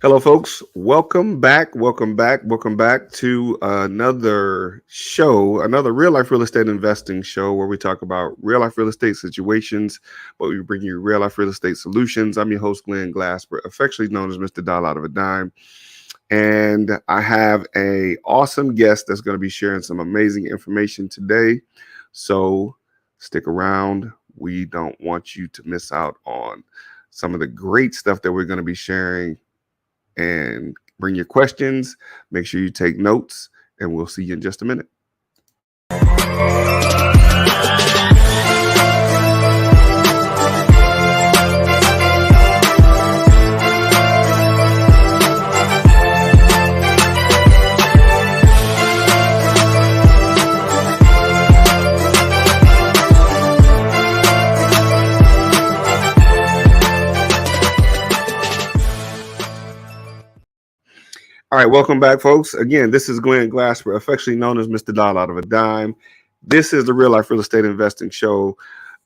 Hello, folks. Welcome back. Welcome back. Welcome back to another show, another real life real estate investing show where we talk about real life real estate situations, but we bring you real life real estate solutions. I'm your host, Glenn Glasper, affectionately known as Mr. Dollar Out of a Dime. And I have a awesome guest that's going to be sharing some amazing information today. So stick around. We don't want you to miss out on some of the great stuff that we're going to be sharing and bring your questions. Make sure you take notes, and we'll see you in just a minute. All right, welcome back, folks. Again, this is Glenn Glasper, affectionately known as Mr. Dollar Out of a Dime. This is the Real Life Real Estate Investing Show.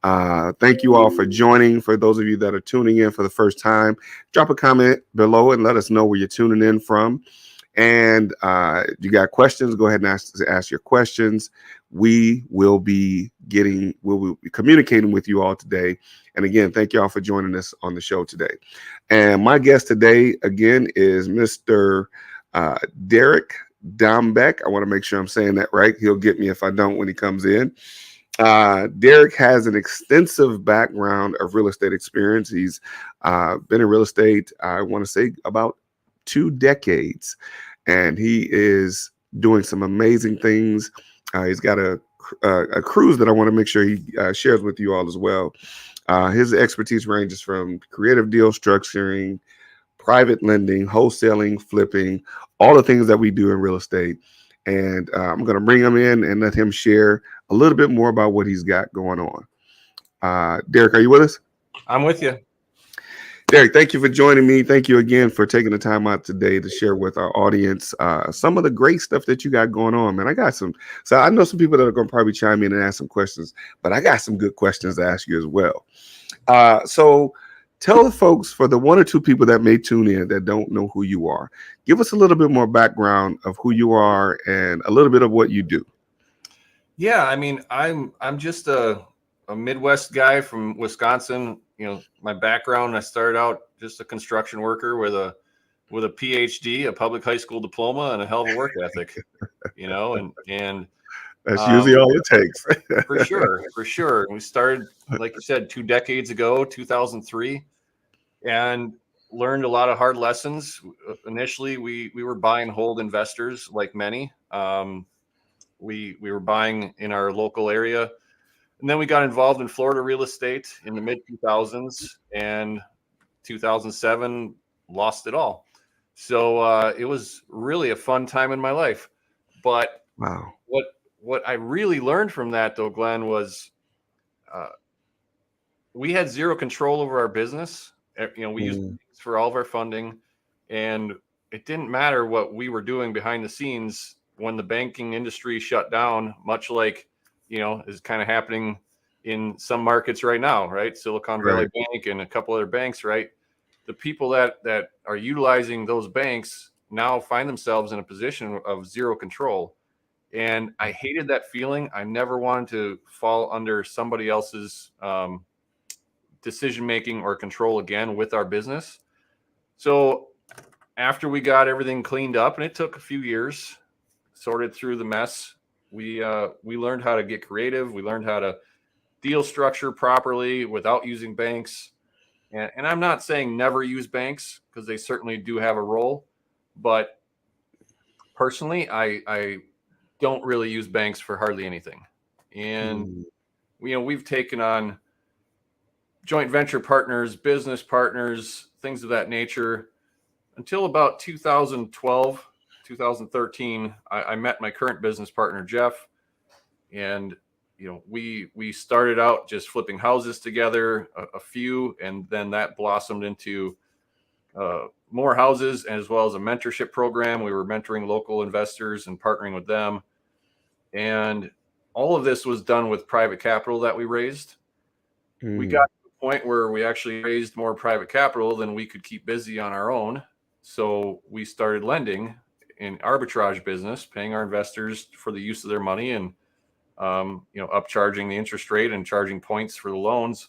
Thank you all for joining. For those of you that are tuning in for the first time, drop a comment below and let us know where you're tuning in from. And you got questions, go ahead and ask your questions. We'll be communicating with you all today. And again, thank you all for joining us on the show today. And my guest today, again, is Mr. Derek Dombeck. I want to make sure I'm saying that right. He'll get me if I don't when he comes in. Derek has an extensive background of real estate experience. He's been in real estate, I want to say, about 2 decades, and he is doing some amazing things. He's got a cruise that I want to make sure he shares with you all as well. His expertise ranges from creative deal structuring, private lending, wholesaling, flipping, all the things that we do in real estate. And I'm going to bring him in and let him share a little bit more about what he's got going on. Derek, are you with us? I'm with you. Derek, thank you for joining me. Thank you again for taking the time out today to share with our audience some of the great stuff that you got going on, man. So I know some people that are going to probably chime in and ask some questions, but I got some good questions to ask you as well. So tell the folks, for the 1 or 2 people that may tune in that don't know who you are, give us a little bit more background of who you are and a little bit of what you do. Yeah, I mean, I'm just a Midwest guy from Wisconsin. You know, my background, I started out just a construction worker with a PhD, a public high school diploma, and a hell of a work ethic. You know, and That's usually all it takes. for sure. We started, like you said, 2 decades ago, 2003, and learned a lot of hard lessons. Initially, we were buy and hold investors, like many. We were buying in our local area, and then we got involved in Florida real estate in the mid 2000s, and 2007 lost it all. So it was really a fun time in my life. But Wow. what I really learned from that, though, Glenn, was uh, we had zero control over our business. You know, we used banks for all of our funding, and it didn't matter what we were doing behind the scenes when the banking industry shut down, much like, you know, is kind of happening in some markets right now, right? Silicon Valley Bank and a couple other banks, right? The people that are utilizing those banks now find themselves in a position of zero control. And I hated that feeling. I never wanted to fall under somebody else's decision making or control again with our business. So after we got everything cleaned up, and it took a few years, sorted through the mess, we learned how to get creative. We learned how to deal structure properly without using banks. And I'm not saying never use banks, because they certainly do have a role. But personally, I don't really use banks for hardly anything. And you know, we've taken on joint venture partners, business partners, things of that nature until about 2012, 2013. I met my current business partner, Jeff, and you know, we started out just flipping houses together, a few, and then that blossomed into more houses, as well as a mentorship program. We were mentoring local investors and partnering with them, and all of this was done with private capital that we raised. We got to the point where we actually raised more private capital than we could keep busy on our own, So we started lending in arbitrage business, paying our investors for the use of their money and upcharging the interest rate and charging points for the loans.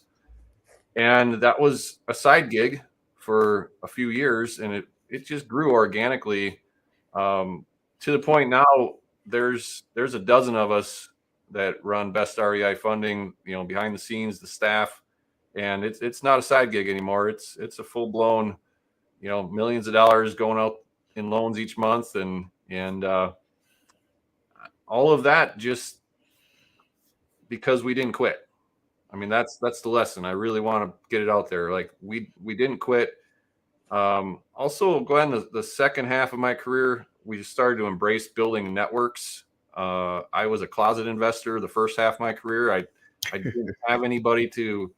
And that was a side gig for a few years, and it just grew organically, to the point now there's a dozen of us that run Best REI Funding, behind the scenes, the staff, and it's not a side gig anymore. It's a full blown, millions of dollars going out in loans each month, and all of that just because we didn't quit. I mean, that's the lesson. I really want to get it out there. Like we didn't quit. Also, Glenn, the second half of my career, we just started to embrace building networks. I was a closet investor the first half of my career. I didn't have anybody to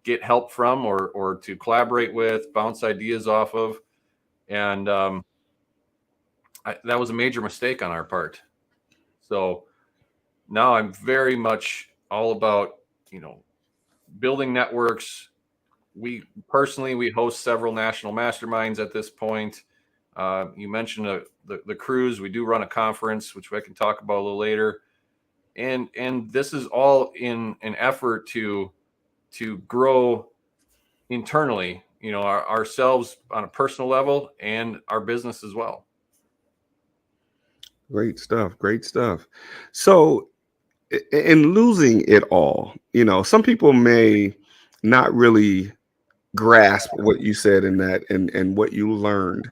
get help from or to collaborate with, bounce ideas off of, and that was a major mistake on our part. So now I'm very much all about building networks. We host several national masterminds at this point. You mentioned the cruise. We do run a conference, which I can talk about a little later. And this is all in an effort to grow internally, ourselves on a personal level and our business as well. Great stuff. Great stuff. So, in losing it all, some people may not really grasp what you said in that and what you learned,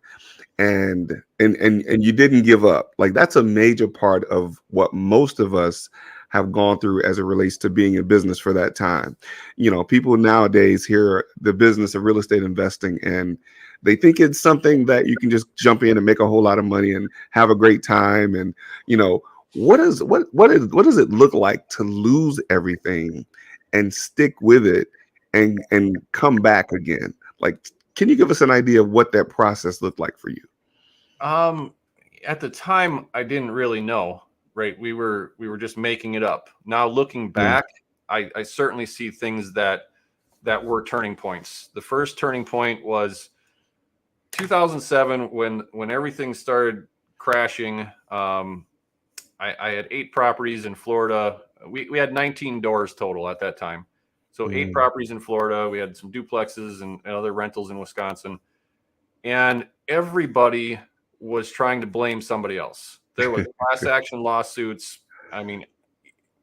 and you didn't give up. Like, that's a major part of what most of us have gone through as it relates to being in business for that time. People nowadays hear the business of real estate investing and they think it's something that you can just jump in and make a whole lot of money and have a great time. And what does it look like to lose everything and stick with it and come back again? Like, can you give us an idea of what that process looked like for you? At the time, I didn't really know, right? We were just making it up. Now looking back, I certainly see things that were turning points. The first turning point was 2007 when everything started crashing. I had 8 properties in Florida. We had 19 doors total at that time. So 8 properties in Florida. We had some duplexes and other rentals in Wisconsin. And everybody was trying to blame somebody else. There was class action lawsuits. I mean,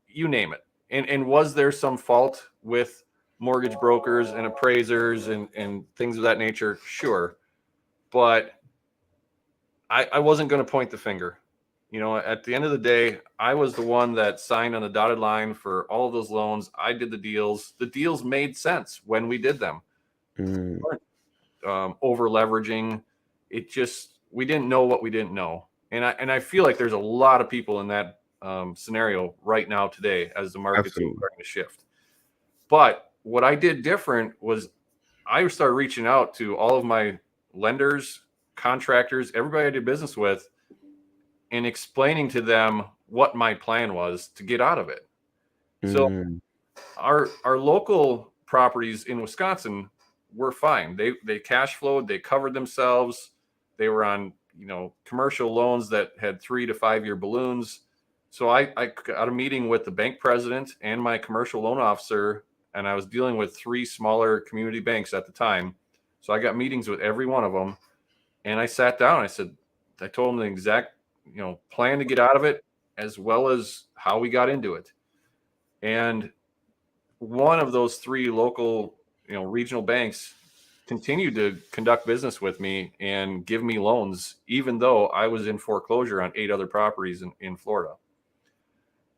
you name it. And was there some fault with mortgage brokers and appraisers and things of that nature? Sure. But I wasn't going to point the finger. At the end of the day, I was the one that signed on the dotted line for all of those loans. I did the deals. The deals made sense when we did them. Over leveraging. We didn't know what we didn't know. And I feel like there's a lot of people in that scenario right now today as the market's starting to shift. But what I did different was I started reaching out to all of my lenders, contractors, everybody I did business with, and explaining to them what my plan was to get out of it. So our local properties in Wisconsin were fine. They cash flowed, they covered themselves. They were on, commercial loans that had 3 to 5 year balloons. So I got a meeting with the bank president and my commercial loan officer, and I was dealing with 3 smaller community banks at the time. So I got meetings with every one of them, and I sat down. I told them the exact, plan to get out of it, as well as how we got into it. And one of those 3 local, regional banks continued to conduct business with me and give me loans, even though I was in foreclosure on 8 other properties in Florida.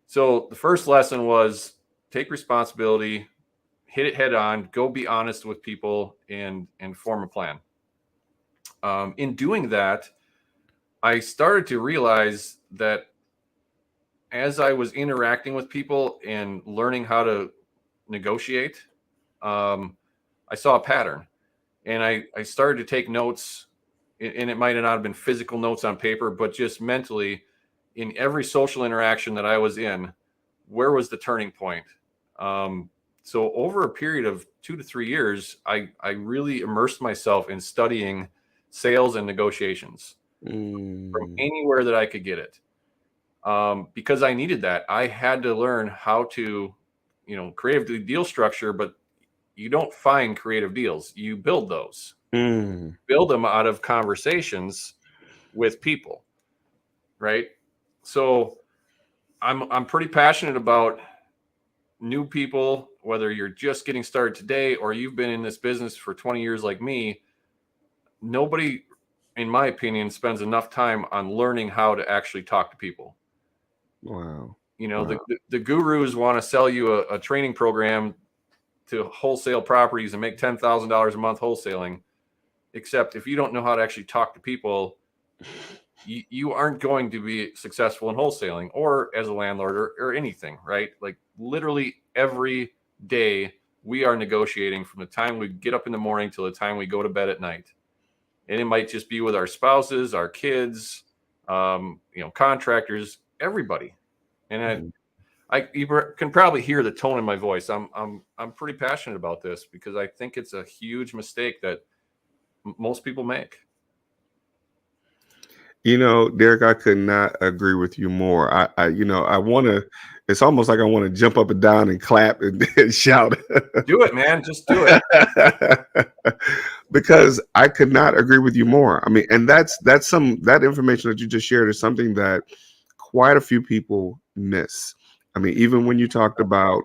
So the first lesson was take responsibility, hit it head on, go be honest with people, and form a plan. In doing that, I started to realize that as I was interacting with people and learning how to negotiate, I saw a pattern. And I started to take notes, and it might not have been physical notes on paper, but just mentally in every social interaction that I was in, where was the turning point? So over a period of 2 to 3 years, I really immersed myself in studying sales and negotiations from anywhere that I could get it. Because I needed that. I had to learn how to, create the deal structure, but you don't find creative deals. You build those. Build them out of conversations with people, right? So I'm pretty passionate about new people, whether you're just getting started today or you've been in this business for 20 years like me. Nobody, in my opinion, spends enough time on learning how to actually talk to people. Wow. The gurus want to sell you a training program to wholesale properties and make $10,000 a month wholesaling. Except if you don't know how to actually talk to people, you aren't going to be successful in wholesaling or as a landlord or anything, right? Like literally every day we are negotiating from the time we get up in the morning till the time we go to bed at night. And it might just be with our spouses, our kids, contractors, everybody. And you can probably hear the tone in my voice. I'm pretty passionate about this because I think it's a huge mistake that most people make. Derek, I could not agree with you more. I want to. It's almost like I want to jump up and down and clap and shout. Do it, man. Just do it. Because I could not agree with you more. I mean, and that information that you just shared is something that quite a few people miss. I mean, even when you talked about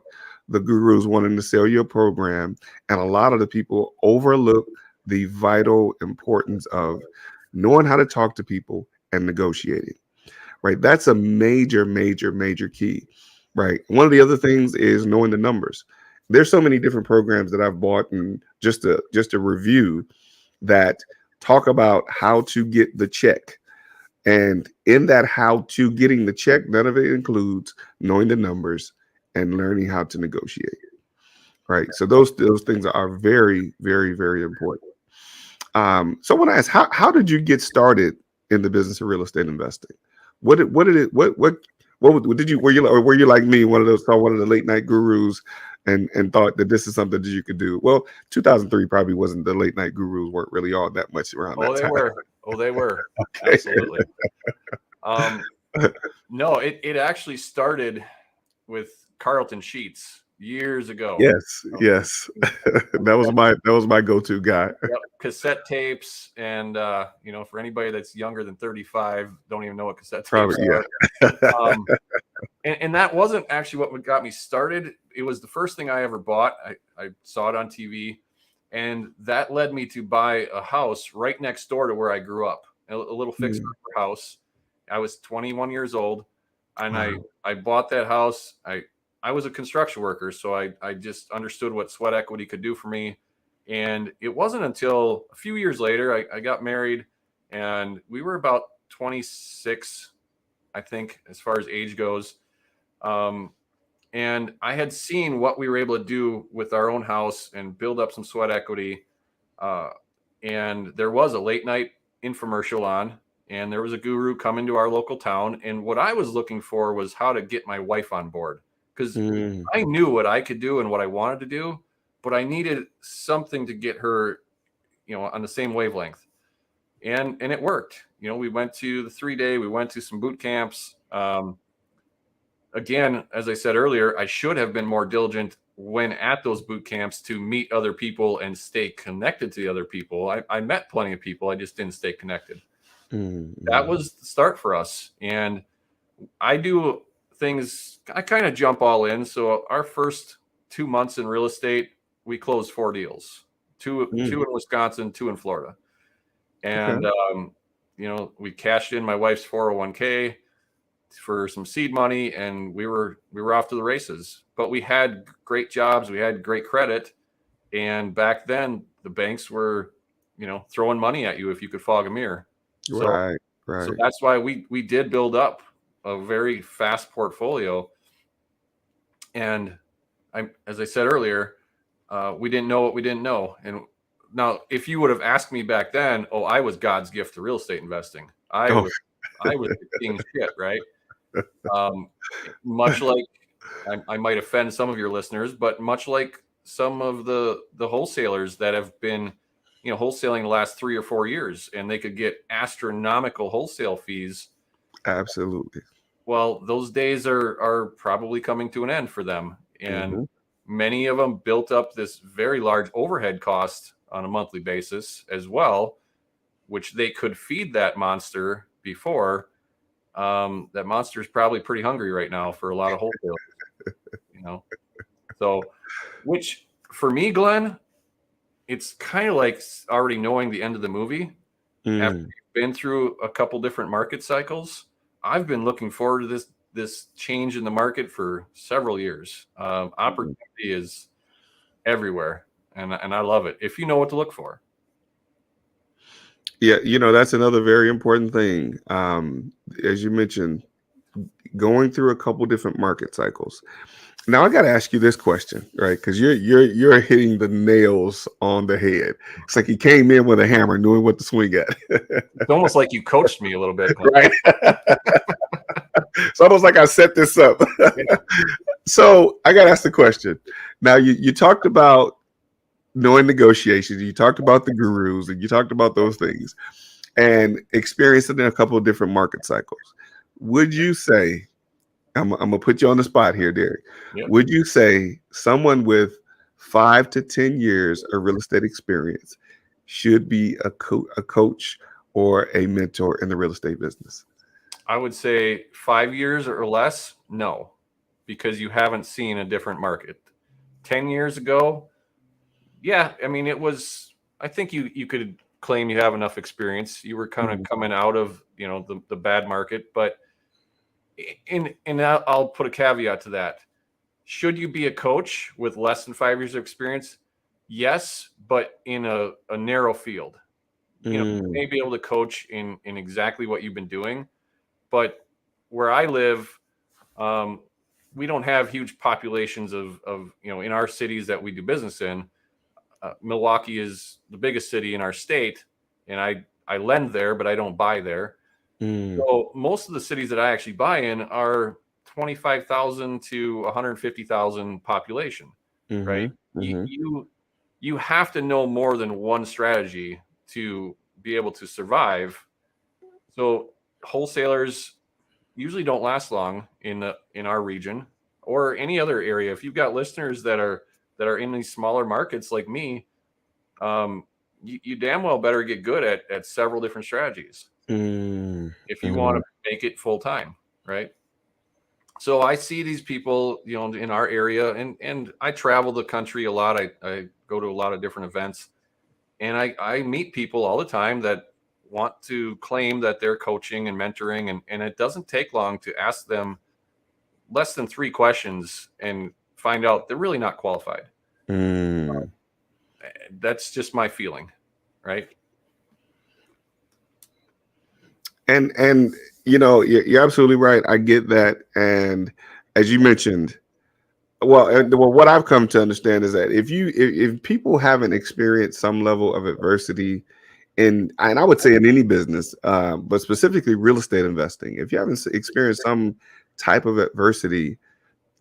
the gurus wanting to sell you a program, and a lot of the people overlook the vital importance of knowing how to talk to people and negotiating, right? That's a major, major, major key, right? One of the other things is knowing the numbers. There's so many different programs that I've bought and just to review that talk about how to get the check. And in that how to getting the check, none of it includes knowing the numbers and learning how to negotiate, right? So those things are very, very, very important. So I want to ask, how did you get started in the business of real estate investing? What did it what did you were you like me, one of the late night gurus and thought that this is something that you could do? Well, 2003 probably wasn't. The late night gurus weren't really all that much around that time. They were. Okay. Absolutely. No, it actually started with Carlton Sheets years ago. Yes. that was my go-to guy. Yep. Cassette tapes, and for anybody that's younger than 35, don't even know what cassette tapes are. And that wasn't actually what got me started. It was the first thing I ever bought. I saw it on TV, and that led me to buy a house right next door to where I grew up, a little fixer house. I was 21 years old, and wow. I bought that house. I was a construction worker, so I just understood what sweat equity could do for me. And it wasn't until a few years later, I got married, and we were about 26, I think, as far as age goes. And I had seen what we were able to do with our own house and build up some sweat equity. And there was a late night infomercial on, and there was a guru coming to our local town. And what I was looking for was how to get my wife on board, because I knew what I could do and what I wanted to do, but I needed something to get her, on the same wavelength. And it worked. We went to the 3-day, we went to some boot camps. Again, as I said earlier, I should have been more diligent when at those boot camps to meet other people and stay connected to the other people. I met plenty of people. I just didn't stay connected. That was the start for us. And I do things, I kind of jump all in. So our first 2 months in real estate, we closed 4 deals, two in Wisconsin, 2 in Florida. And, we cashed in my wife's 401k for some seed money, and we were off to the races. But we had great jobs, we had great credit, and back then the banks were, throwing money at you if you could fog a mirror. Right. So that's why we did build up a very fast portfolio. And as I said earlier, we didn't know what we didn't know. And now, if you would have asked me back then, I was God's gift to real estate investing. I was the king shit, right? Much like I might offend some of your listeners, but much like some of the wholesalers that have been, wholesaling the last 3 or 4 years, and they could get astronomical wholesale fees. Absolutely. Well, those days are probably coming to an end for them. And Mm-hmm. many of them built up this very large overhead cost on a monthly basis as well, which they could feed that monster before. That monster is probably pretty hungry right now for a lot of wholesale, So, which for me, Glenn, it's kind of like already knowing the end of the movie. After you've been through a couple different market cycles, I've been looking forward to this change in the market for several years. Opportunity is everywhere, and I love it if you know what to look for. Yeah, that's another very important thing. As you mentioned, going through a couple different market cycles. Now I got to ask you this question, right? Because you're hitting the nails on the head. It's like you came in with a hammer, knowing what to swing at. It's almost like you coached me a little bit, Glenn. Right? It's almost like I set this up. So I got to ask the question. Now you talked about knowing negotiations, you talked about the gurus, and you talked about those things, and experienced it in a couple of different market cycles. Would you say, I'm gonna put you on the spot here, Derek. Yep. Would you say someone with 5 to 10 years of real estate experience should be a coach or a mentor in the real estate business? I would say 5 years or less, no, because you haven't seen a different market. 10 years ago, yeah, I mean, it was, I think you could claim you have enough experience. You were kind of coming out of, the bad market, but I'll put a caveat to that. Should you be a coach with less than 5 years of experience? Yes, but in a narrow field. You may be able to coach in exactly what you've been doing, but where I live, we don't have huge populations of in our cities that we do business in. Milwaukee is the biggest city in our state, and I lend there, but I don't buy there. So most of the cities that I actually buy in are 25,000 to 150,000 population, right? You have to know more than one strategy to be able to survive. So wholesalers usually don't last long in our region or any other area. If you've got listeners that are in these smaller markets like me, you damn well better get good at several different strategies if you want to make it full time, right? So I see these people, in our area, and I travel the country a lot. I go to a lot of different events, and I meet people all the time that want to claim that they're coaching and mentoring, and it doesn't take long to ask them less than 3 questions and find out they're really not qualified. That's just my feeling, right? And you're absolutely right. I get that. And as you mentioned, well, what I've come to understand is that if people haven't experienced some level of adversity and I would say in any business, but specifically real estate investing, if you haven't experienced some type of adversity,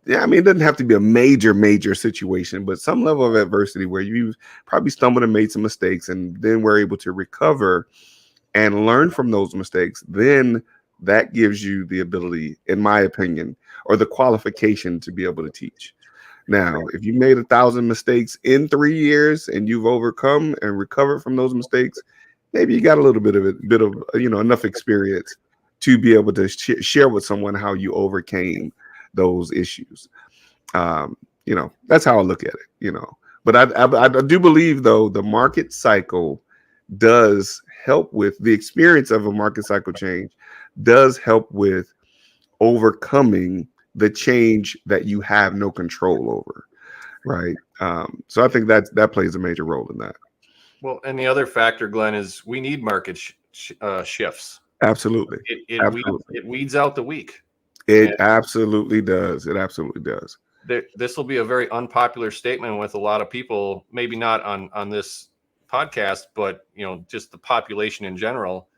yeah, I mean, it doesn't have to be a major situation, but some level of adversity where you probably stumbled and made some mistakes and then were able to recover and learn from those mistakes, then that gives you the ability, in my opinion, or the qualification to be able to teach. Now, if you made 1,000 mistakes in 3 years and you've overcome and recovered from those mistakes, maybe you got a little bit of enough experience to be able to share with someone how you overcame those issues. That's how I look at it. But I do believe, though, the market cycle does help with the experience of a market cycle change, does help with overcoming the change that you have no control over, right? So I think that plays a major role in that. Well, and the other factor, Glenn, is we need market shifts. Absolutely. It weeds out the weak. It absolutely does. It absolutely does. This will be a very unpopular statement with a lot of people, maybe not on this podcast, but just the population in general.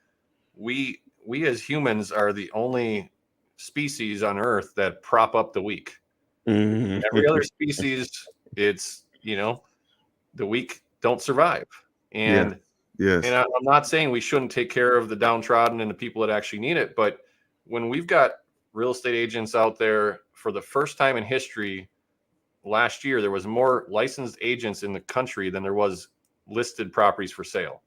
We as humans are the only species on Earth that prop up the weak. Every other species, it's the weak don't survive. Yeah. And Yes. I'm not saying we shouldn't take care of the downtrodden and the people that actually need it, but when we've got real estate agents out there for the first time in history, last year there was more licensed agents in the country than there was listed properties for sale.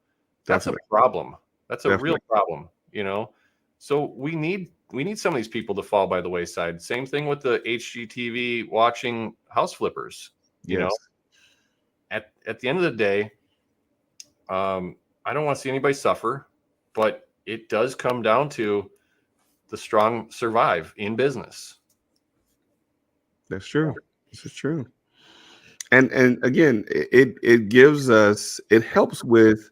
That's a Definitely. problem. That's a real Definitely. problem, So we need some of these people to fall by the wayside. Same thing with the HGTV watching house flippers. You know, Yes. at the end of the day, I don't want to see anybody suffer, but it does come down to the strong survive in business. That's true. This is true. And again, it gives us, it helps with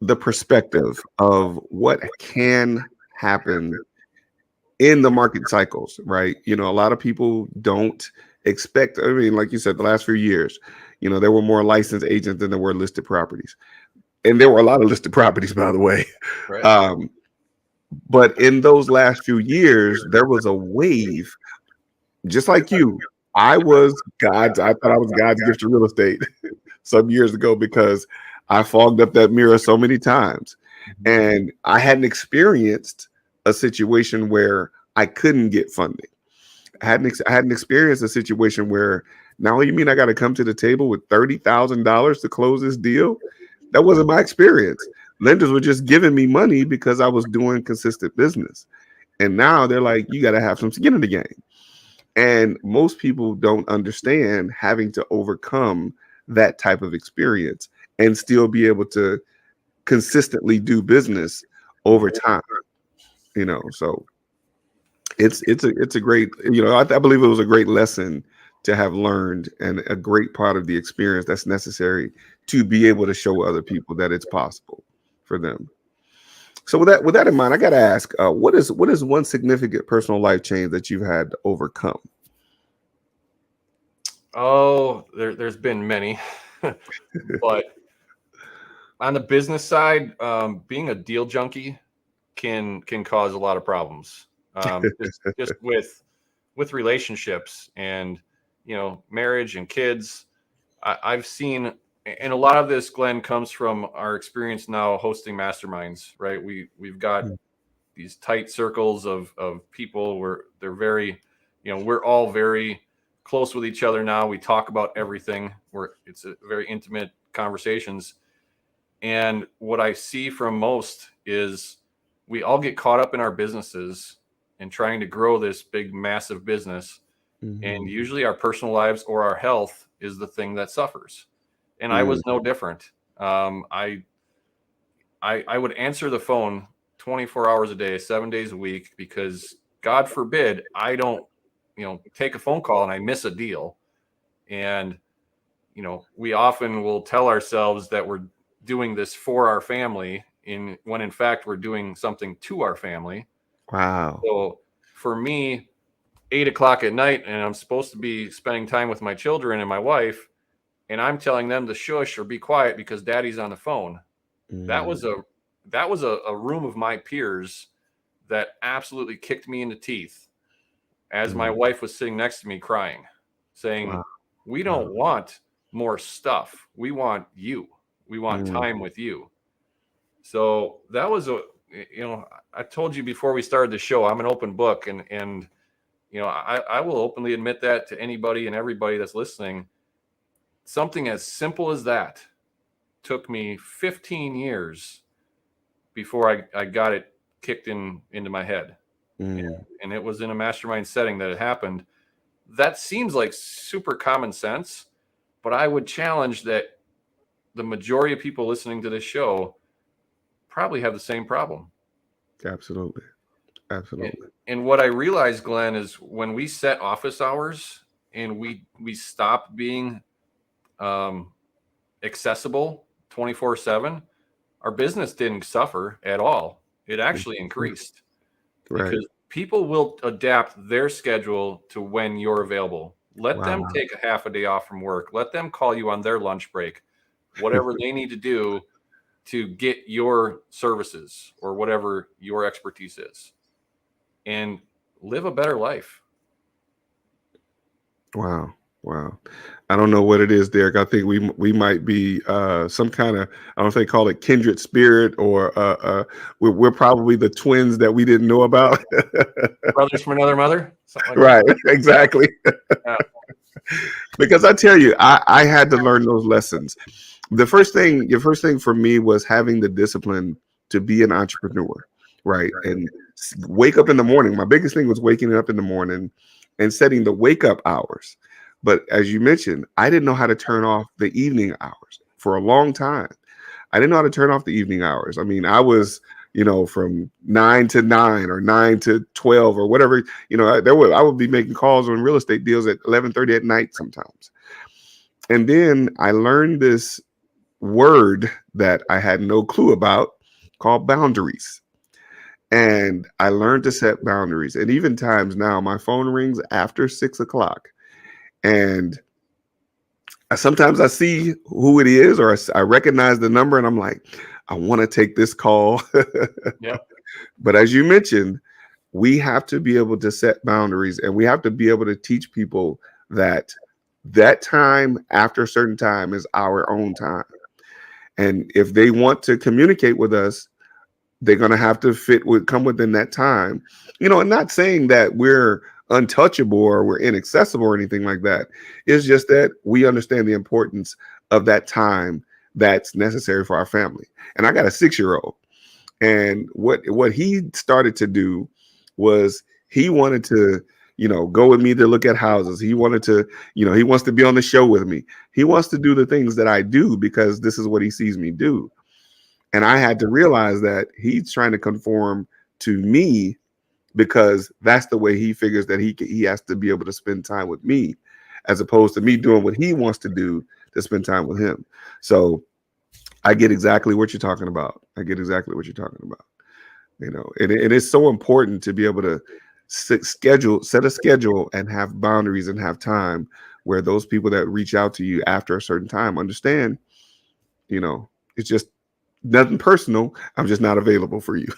the perspective of what can happen in the market cycles, right? A lot of people don't expect, I mean, like you said, the last few years, there were more licensed agents than there were listed properties. And there were a lot of listed properties, by the way. Right. Um, but in those last few years, there was a wave, just like you. I thought I was God's gift to real estate some years ago because I fogged up that mirror so many times. And I hadn't experienced a situation where I couldn't get funding. I hadn't experienced a situation where, now you mean I got to come to the table with $30,000 to close this deal? That wasn't my experience. Lenders were just giving me money because I was doing consistent business. And now they're like, you got to have some skin in the game. And most people don't understand having to overcome that type of experience and still be able to consistently do business over time. So it's a great, I believe it was a great lesson to have learned and a great part of the experience that's necessary to be able to show other people that it's possible for them. So with that in mind, I got to ask, what is one significant personal life change that you've had to overcome? Oh, there's been many, but on the business side, being a deal junkie can cause a lot of problems. Just with relationships and marriage and kids. I've seen, and a lot of this, Glenn, comes from our experience now hosting masterminds. Right, we've got these tight circles of people where they're very, we're all very close with each other now. We talk about everything. It's a very intimate conversations. And what I see from most is we all get caught up in our businesses and trying to grow this big, massive business. And usually our personal lives or our health is the thing that suffers. And I was no different. I would answer the phone 24 hours a day, 7 days a week, because God forbid I don't, take a phone call and I miss a deal. And, we often will tell ourselves that we're doing this for our family when in fact we're doing something to our family. Wow. So for me, 8 o'clock at night, and I'm supposed to be spending time with my children and my wife, and I'm telling them to shush or be quiet because daddy's on the phone. That was a room of my peers that absolutely kicked me in the teeth as my wife was sitting next to me crying, saying, Wow. we don't want more stuff. We want you. We want time with you. So that was I told you before we started the show, I'm an open book, and I will openly admit that to anybody and everybody that's listening. Something as simple as that took me 15 years before I got it kicked into my head. And it was in a mastermind setting that it happened. That seems like super common sense, but I would challenge that the majority of people listening to this show probably have the same problem. Absolutely. Absolutely. And what I realized, Glenn, is when we set office hours and we stopped being accessible 24/7, our business didn't suffer at all. It actually increased Right. because people will adapt their schedule to when you're available. Let them Wow. take a half a day off from work. Let them call you on their lunch break, whatever they need to do to get your services or whatever your expertise is, and live a better life. Wow. Wow. I don't know what it is, Derek. I think we might be some kind of, I don't know if they call it kindred spirit, or we're probably the twins that we didn't know about. Brothers from another mother, something like that. Right, exactly. Yeah. Because I tell you, I had to learn those lessons. Your first thing for me was having the discipline to be an entrepreneur, right? And wake up in the morning. My biggest thing was waking up in the morning and setting the wake up hours. But as you mentioned, I didn't know how to turn off the evening hours for a long time. I didn't know how to turn off the evening hours. I mean, I was, from 9 to 9 or 9 to 12 or whatever. I would be making calls on real estate deals at 11:30 at night sometimes. And then I learned this word that I had no clue about, called boundaries. And I learned to set boundaries. And even times now, my phone rings after 6 o'clock. And sometimes I see who it is, or I recognize the number, and I'm like, I want to take this call. Yep. But as you mentioned, we have to be able to set boundaries, and we have to be able to teach people that that time after a certain time is our own time. And if they want to communicate with us, they're going to have to come within that time. And not saying that we're untouchable or we're inaccessible or anything like that. It's just that we understand the importance of that time that's necessary for our family. And I got a 6-year-old, and what he started to do was he wanted to, go with me to look at houses. He wanted to, he wants to be on the show with me. He wants to do the things that I do because this is what he sees me do. And I had to realize that he's trying to conform to me because that's the way he figures that he has to be able to spend time with me, as opposed to me doing what he wants to do to spend time with him. So I get exactly what you're talking about. I get exactly what you're talking about. And it's so important to be able to set a schedule and have boundaries and have time where those people that reach out to you after a certain time understand, it's just nothing personal. I'm just not available for you.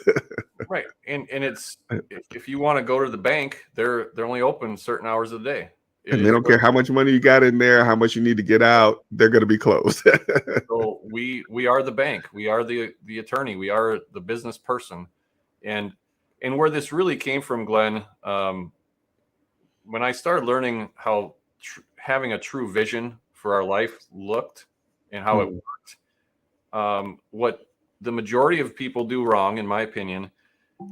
Right. And it's, if you want to go to the bank, they're only open certain hours of the day. It And they is don't care how much money you got in there, how much you need to get out. They're going to be closed. so we are the bank. We are the attorney. We are the business person. And where this really came from, Glenn, when I started learning how having a true vision for our life looked and how it Mhm. worked, what the majority of people do wrong, in my opinion,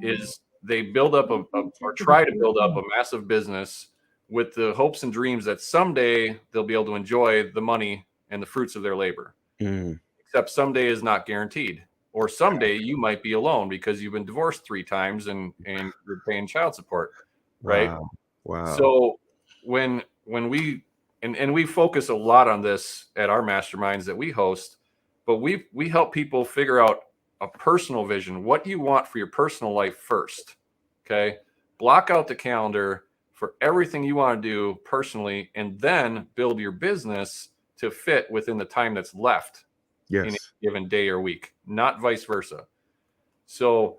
is they build up or try to build up a massive business with the hopes and dreams that someday they'll be able to enjoy the money and the fruits of their labor. Mm. Except someday is not guaranteed. Or someday you might be alone because you've been divorced 3 times and you're paying child support, right? Wow. Wow. So when we and we focus a lot on this at our masterminds that we host, but we help people figure out a personal vision. What do you want for your personal life first? Okay. Block out the calendar for everything you want to do personally, and then build your business to fit within the time that's left in a Yes. given day or week, not vice versa. So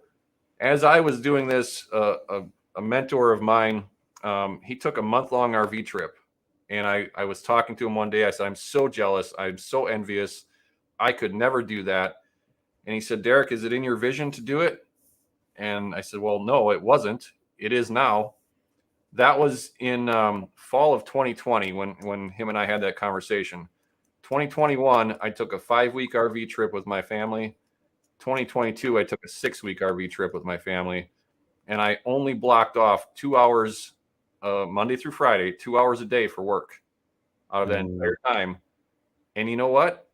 as I was doing this, a mentor of mine, he took a month-long RV trip, and I was talking to him one day. I said, "I'm so jealous. I'm so envious. I could never do that." And he said, "Derek, is it in your vision to do it?" And I said, "Well, no, it wasn't. It is now." That was in fall of 2020 when him and I had that conversation. 2021, I took a 5-week RV trip with my family. 2022, I took a 6-week RV trip with my family, and I only blocked off 2 hours Monday through Friday, 2 hours a day for work out of that Mm. entire time. And you know what?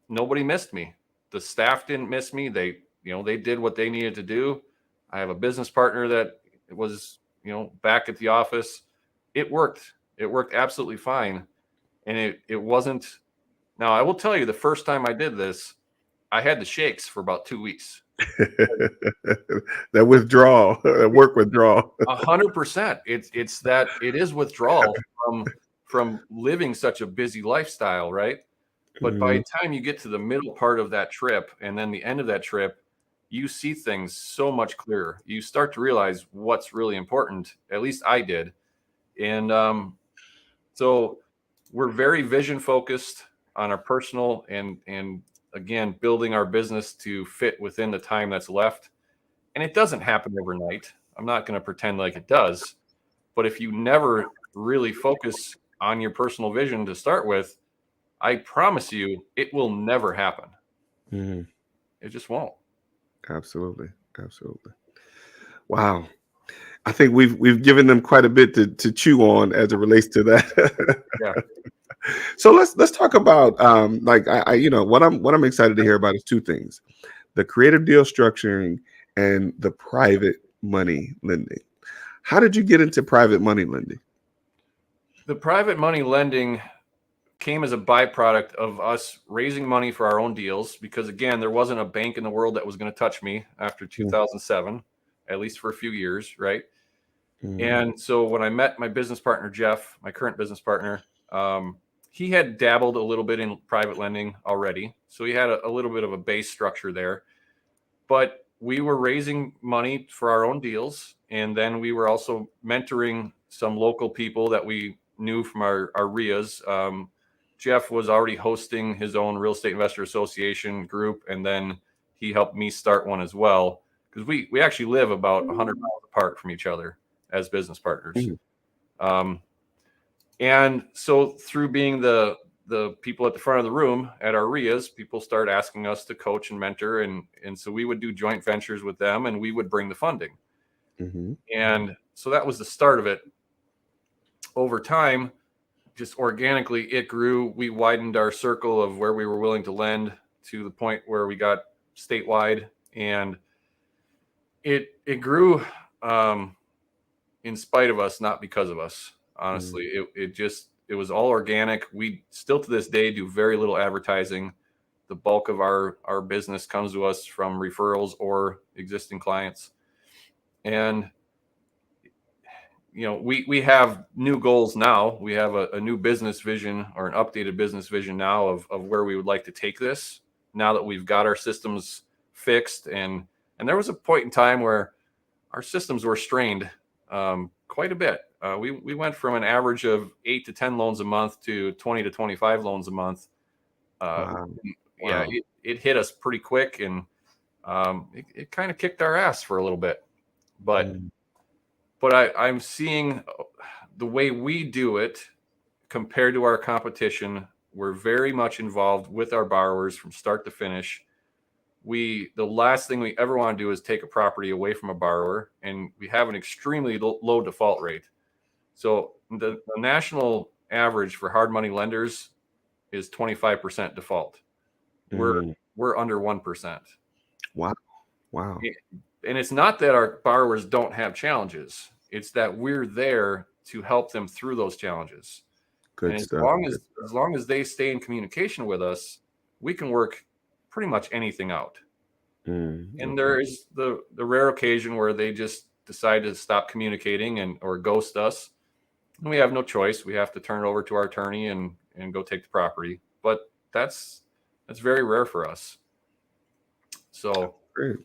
Nobody missed me. The staff didn't miss me. They did what they needed to do. I have a business partner that was, back at the office. It worked. It worked absolutely fine. And it wasn't. Now, I will tell you, the first time I did this, I had the shakes for about 2 weeks. That withdrawal, that work withdrawal. 100%. It's that it is withdrawal from living such a busy lifestyle, right? But by Mhm. the time you get to the middle part of that trip and then the end of that trip, you see things so much clearer. You start to realize what's really important. At least I did. And so we're very vision focused on our personal and again, building our business to fit within the time that's left. And it doesn't happen overnight. I'm not going to pretend like it does. But if you never really focus on your personal vision to start with, I promise you it will never happen. Mm-hmm. It just won't. Absolutely. Absolutely. Wow. I think we've given them quite a bit to chew on as it relates to that. Yeah. So let's talk about like I what I'm excited to hear about is two things: the creative deal structuring and the private money lending. How did you get into private money lending? The private money lending came as a byproduct of us raising money for our own deals because, again, there wasn't a bank in the world that was going to touch me after 2007, at least for a few years, right? And so when I met my business partner, Jeff, my current business partner, he had dabbled a little bit in private lending already. So he had a little bit of a base structure there. But we were raising money for our own deals. And then we were also mentoring some local people that we knew from our RIAs. Jeff was already hosting his own Real Estate Investor Association group. And then he helped me start one as well. Because we actually live about 100 miles apart from each other as business partners. And so through being the people at the front of the room at our RIAs, people start asking us to coach and mentor. And so we would do joint ventures with them and we would bring the funding. And so that was the start of it. Over time, just organically, it grew. We widened our circle of where we were willing to lend to the point where we got statewide, and it grew in spite of us, not because of us. Honestly, it was all organic. We still to this day do very little advertising. The bulk of our business comes to us from referrals or existing clients. And we have new goals now. We have a new business vision or an updated business vision now of where we would like to take this now that we've got our systems fixed. And there was a point in time where our systems were strained quite a bit. We went from an average of 8 to 10 loans a month to 20 to 25 loans a month. Yeah, it hit us pretty quick, and it kind of kicked our ass for a little bit. But I'm seeing the way we do it compared to our competition. We're very much involved with our borrowers from start to finish. The last thing we ever want to do is take a property away from a borrower, and we have an extremely low default rate. So the national average for hard money lenders is 25% default. We're under 1%. Wow. And it's not that our borrowers don't have challenges. It's that we're there to help them through those challenges. Good and stuff. As long as they stay in communication with us, we can work pretty much anything out. And there is the rare occasion where they just decide to stop communicating or ghost us. And we have no choice. We have to turn it over to our attorney and go take the property. But that's very rare for us. So great.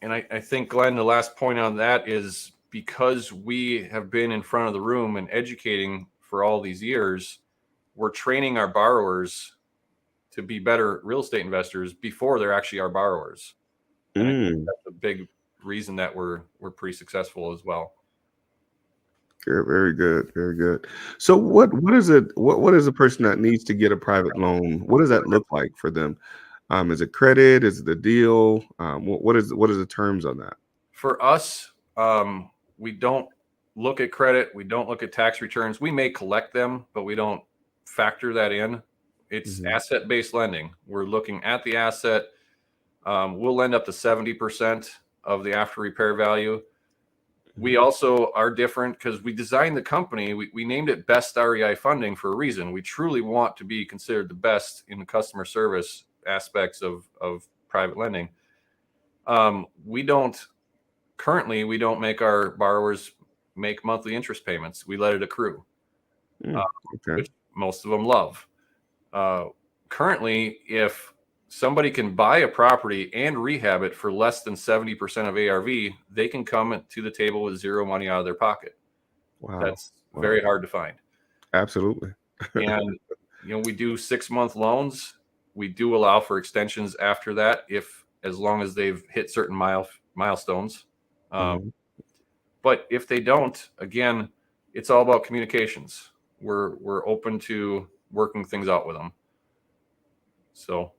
And I think, Glenn, the last point on that is because we have been in front of the room and educating for all these years, we're training our borrowers to be better real estate investors before they're actually our borrowers. And I think that's a big reason that we're pretty successful as well. Very good. Very good. So what is it? What is a person that needs to get a private loan? What does that look like for them? Is it credit? Is it the deal? What is the terms on that? For us, we don't look at credit. We don't look at tax returns. We may collect them, but we don't factor that in. It's asset-based lending. We're looking at the asset. We'll lend up to 70% of the after repair value. We also are different because we designed the company. We named it Best REI Funding for a reason. We truly want to be considered the best in the customer service aspects of private lending. We don't make our borrowers make monthly interest payments. We let it accrue, which most of them love. Currently, if somebody can buy a property and rehab it for less than 70% of ARV, they can come to the table with zero money out of their pocket. That's very hard to find. Absolutely. And we do 6-month loans. We do allow for extensions after that, as long as they've hit certain milestones. Mhm. But if they don't, again, it's all about communications. We're open to working things out with them. So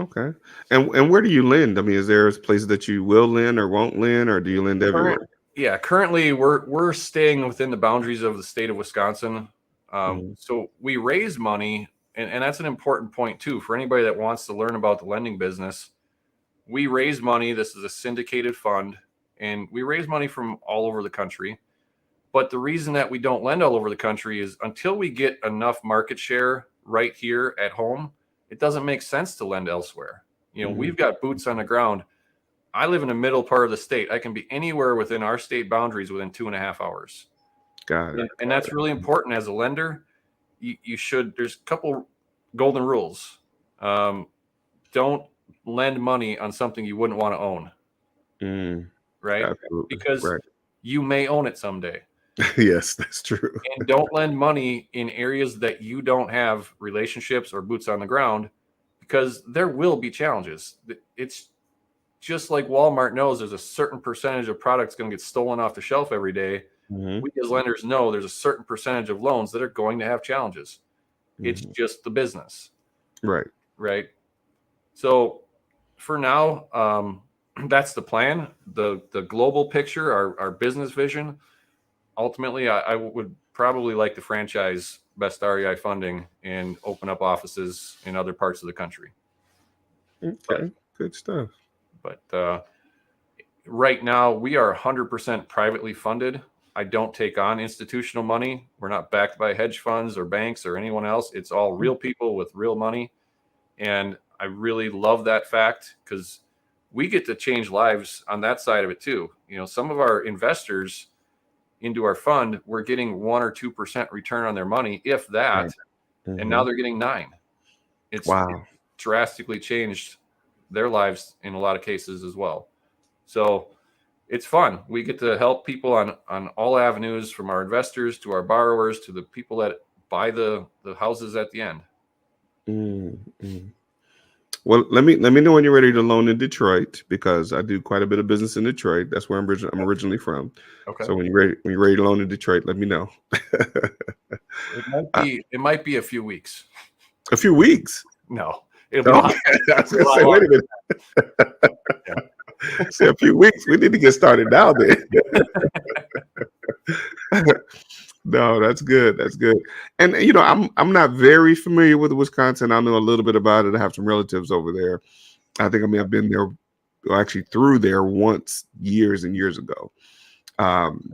Okay. And where do you lend? I mean, is there places that you will lend or won't lend, or do you lend everywhere? currently we're staying within the boundaries of the state of Wisconsin. Mhm. So we raise money, and that's an important point too for anybody that wants to learn about the lending business. We raise money. This is a syndicated fund, and we raise money from all over the country. But the reason that we don't lend all over the country is until we get enough market share right here at home, it doesn't make sense to lend elsewhere. Mhm. We've got boots on the ground. I live in the middle part of the state. I can be anywhere within our state boundaries within 2.5 hours. Got it. And that's really important as a lender. You should, there's a couple golden rules. Don't lend money on something you wouldn't want to own, Mm, right? absolutely. Because Right. you may own it someday. Yes, that's true. And don't lend money in areas that you don't have relationships or boots on the ground, because there will be challenges. It's just like Walmart knows there's a certain percentage of products going to get stolen off the shelf every day. Mhm. We as lenders know there's a certain percentage of loans that are going to have challenges. It's Mhm. just the business, Right. right? So for now, that's the plan. The global picture, our business vision. Ultimately, I would probably like to franchise Best REI funding and open up offices in other parts of the country. But Okay. Good stuff. right now, we are 100% privately funded. I don't take on institutional money. We're not backed by hedge funds or banks or anyone else. It's all real people with real money. And I really love that fact because we get to change lives on that side of it too. Some of our investors into our fund, we're getting 1 or 2% return on their money, if Right. that. And now Mhm. they're getting 9. It Wow. drastically changed their lives in a lot of cases as well. So it's fun. We get to help people on all avenues, from our investors to our borrowers to the people that buy the houses at the end. Mm, mm. Well, let me know when you're ready to loan in Detroit because I do quite a bit of business in Detroit. That's where I'm originally from. Okay. So when you're ready to loan in Detroit, let me know. Uh, It might be a few weeks. a few weeks. No, it'll be a Okay, lot, I was a gonna lot say, wait a longer. minute. Yeah. Say a few weeks. We need to get started now. Then. No, that's good. That's good. And I'm not very familiar with Wisconsin. I know a little bit about it. I have some relatives over there. I think I've been there, well, actually through there once years and years ago. Um,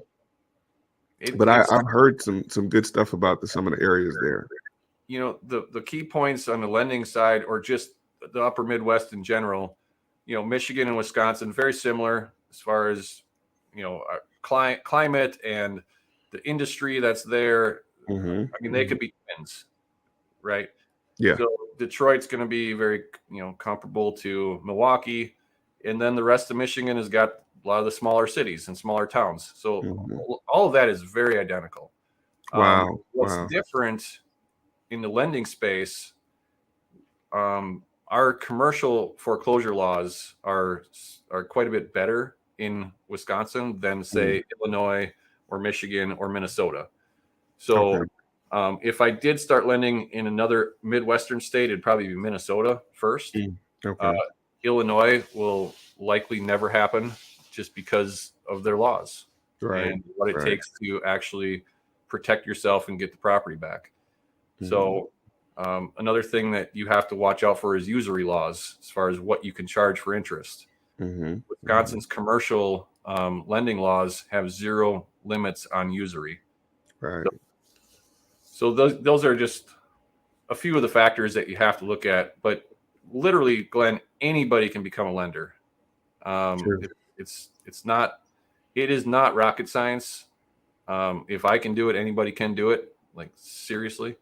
but It's I've heard some good stuff about some of the areas there. the key points on the lending side, or just the upper Midwest in general. Michigan and Wisconsin very similar as far as our climate and the industry that's there. Hmm. I mean, they could be twins, right? Yeah. So Detroit's going to be very comparable to Milwaukee, and then the rest of Michigan has got a lot of the smaller cities and smaller towns. So Hmm. all of that is very identical. Wow. What's Wow. different in the lending space, our commercial foreclosure laws are quite a bit better in Wisconsin than, Mm. say, Illinois or Michigan or Minnesota. Okay. So if I did start lending in another Midwestern state, it'd probably be Minnesota first. Mm. Uh, Okay. Illinois will likely never happen just because of their laws Right. and what it Right. takes to actually protect yourself and get the property back. Mm. So another thing that you have to watch out for is usury laws as far as what you can charge for interest. Hmm. Hmm. Wisconsin's commercial lending laws have zero limits on usury. Right. So those are just a few of the factors that you have to look at. But literally, Glenn, anybody can become a lender. Um, True. it, it's not, it is not rocket science. If I can do it, anybody can do it. Like, seriously.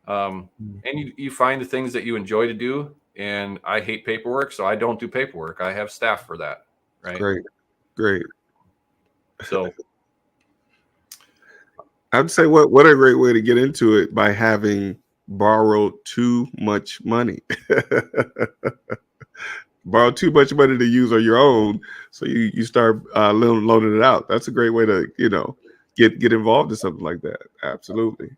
Mm. And you find the things that you enjoy to do. And I hate paperwork, so I don't do paperwork. I have staff for that, right? Great. Great. So I'd say what a great way to get into it by having borrowed too much money. Borrow too much money to use on your own, so you start loaning it out. That's a great way to get involved in something like that. Absolutely.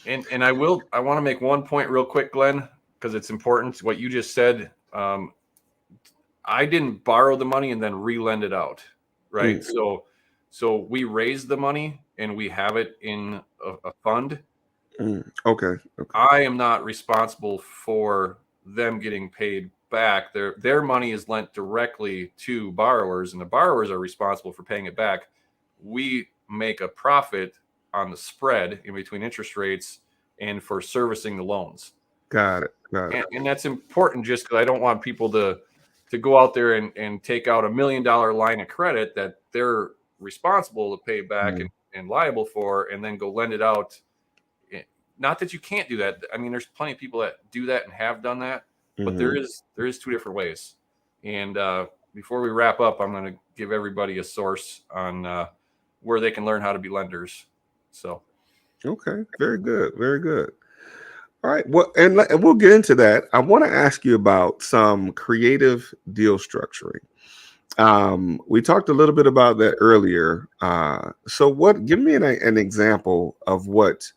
And I want to make one point real quick, Glenn, because it's important. What you just said, I didn't borrow the money and then re-lend it out, right? So we raised the money and we have it in a fund. Okay. I am not responsible for them getting paid back. Their money is lent directly to borrowers, and the borrowers are responsible for paying it back. We make a profit on the spread in between interest rates and for servicing the loans. Got it. And that's important, just because I don't want people to go out there and take out $1 million line of credit that they're responsible to pay back and liable for, and then go lend it out. Not that you can't do that. I mean, there's plenty of people that do that and have done that, but there is two different ways. And before we wrap up, I'm going to give everybody a source on where they can learn how to be lenders. So, okay, very good. All right, well, and we'll get into that. I want to ask you about some creative deal structuring. We talked a little bit about that earlier. So, give me an example of what